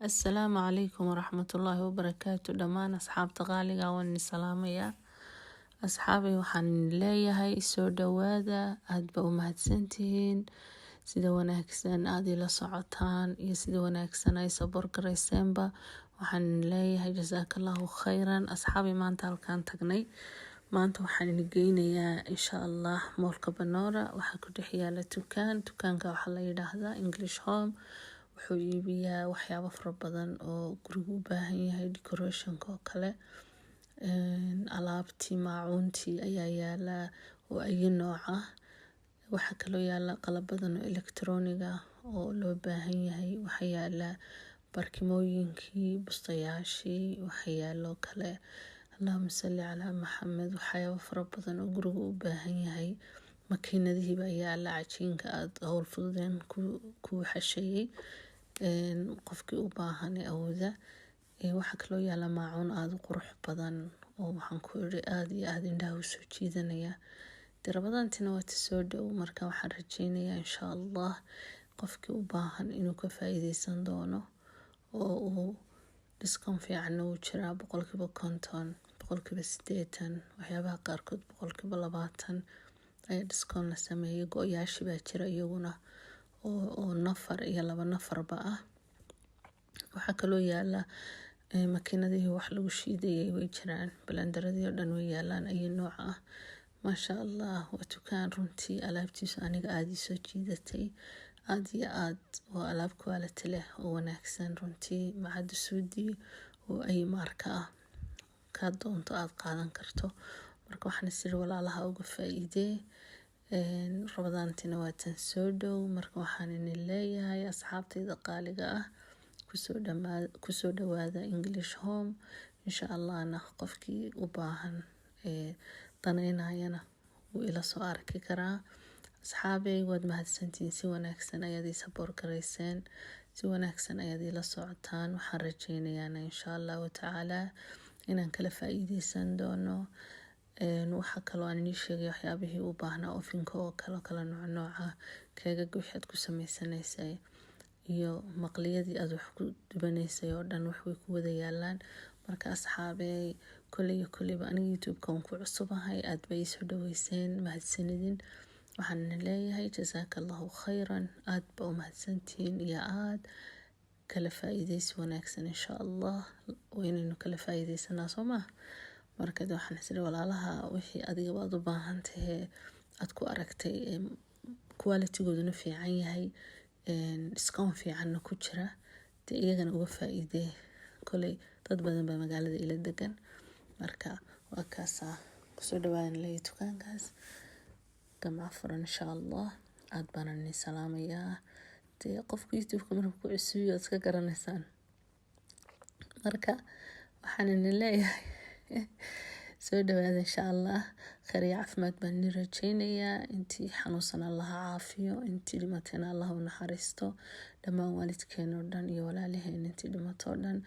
السلام عليكم ورحمة الله وبركاته. دمان أصحابta qaaliga waan salaamaya. Asxaabay waxaan leeyahay soo dhawaada, aad ba u mahadsantihiin sida wanaagsan aad ila socotaan iyo sida wanaagsan ay sabor gareyseenba. Waxaan leeyahay jazaakallahu khayran. Asxaabay maanta halkaan tagnay. Maanta waxaan geynayaa insha Allah moolka Banoora. Waxaa ku dhex yaala dukaanka waxaa la yiraahdaa English Home. Wuxuu iibiyaa waxyaabo fara badan oo guriga u baahan yahay, decoration-ka oo kale, alaabtii maacuuntii ayaa yaala oo ay nooc ah. Waxaa kaloo yaala qalab badan oo electronic ah oo loo baahan yahay. Waxaa yaala barkimooyinkii, bustayaashii, waxaa yaalo kale Allahumma salli ala Muhammad. Waxyaabo fara badan oo guriga u baahan yahay. Makiinadihii baa yaala, cajiinka aad hawl fududeen ku xasheeyay qofkii u baahan awooda. Waxaa kaloo yaala maacuun aad u qurux badan oo waxaan ku iri aad iyo aad indhaha u soo jiidanaya. Rabadaantina waa soo dhow, marka waxaan rajeynayaa insha Allah qofkii u baahan inuu ka faa'iideysan doono oo uu discount fiican u jira 50%, 80%, waxyaabaha qaarkood 20% ayaa discount la sameeyay. Go'yaashi baa jira iyaguna oo nafar iyo laba nafarba ah. Waxaa kaloo yaala makiinadihii wax lagu shiidayay way jiraan, blenderadii oo dhan way yaalaan ay nooc ah. Masha Allah, waa dukaan runtii alaabtiisu aniga aad i soo jiidatay. Aad iyo aad oo alaab quality leh oo wanaagsan runtii, macad suudi oo ay marka ah ka doonto aad qaadan karto. Marka waxaan sir walaalaha uga faa'iiday. Rabadaantina waa tan soo dhow, marka waxaan leeyahay asxaabtayda qaaliga ah ku soo dhawaada English Home. Insha Allahna qofkii u baahan danaynayana wuu ila soo arki karaa. Asxaabay waad mahadsantiin, si wanaagsan ayaad i sabor gareyseen, si wanaagsan ayaad ila socotaan. Waxaan rajeynayaa insha Allah ta'ala inaan kala faa'iideysan doono. Waxaa kaloo aan idin sheegay waxyaabihii u baahnaa ofinka oo kala nooca keega waxaad ku sameysanaysay iyo maqliyadii aad wax ku dubanaysay oo dhan wax way ku wada yaalaan. Marka asxaabay kulliba aniga YouTube-ka waan ku cusubahay, aad bay soo dhaweyseen, mahadsanidin. Waxaan leeyahay jazaakallahu khayran. Aad ba u mahadsantiin iyo aad kala faa'iideysi wanaagsan insha Allah. Waynaynu kala faa'iideysanaa Soomaa. Marka waxaan isla walaalaha wixii adiga baad u baahan tahay aad ku aragtay quality-gooduna fiican yahay, discount fiicanna ku jira, iyagana uga faa'iiday. Kolay dad badan baa magaalada ila degan, marka waa kaasa ku soo dhawaan leeyahay dukaankaas gama furan insha Allah. Aad baan ni salaamayaa. Qofka YouTube-ka markuu ku cusub iska garanaysaan. Marka waxaan leeyahay soo dhawaada insha Allah. Khayr iyo caafimaad baan ni rajeynayaa. Intii xanuunsan Allah caafiyo, intii dhimatayna Allah u naxariisto. Dhammaan waalidkeen oo dhan iyo walaalaheen intii dhimatay oo dhan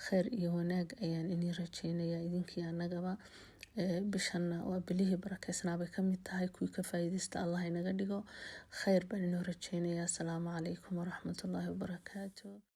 khayr iyo wanaag ayaan idin rajeynayaa idinkii annagaba. Bishanna waa bilihii barakeysnaa bay ka mid tahay, kuwii ka faa'iideysta Allah inaga dhigo. Khayr baan inoo rajeynayaa. Assalaamu calaykum waraxmatullaahi wabarakaatuh.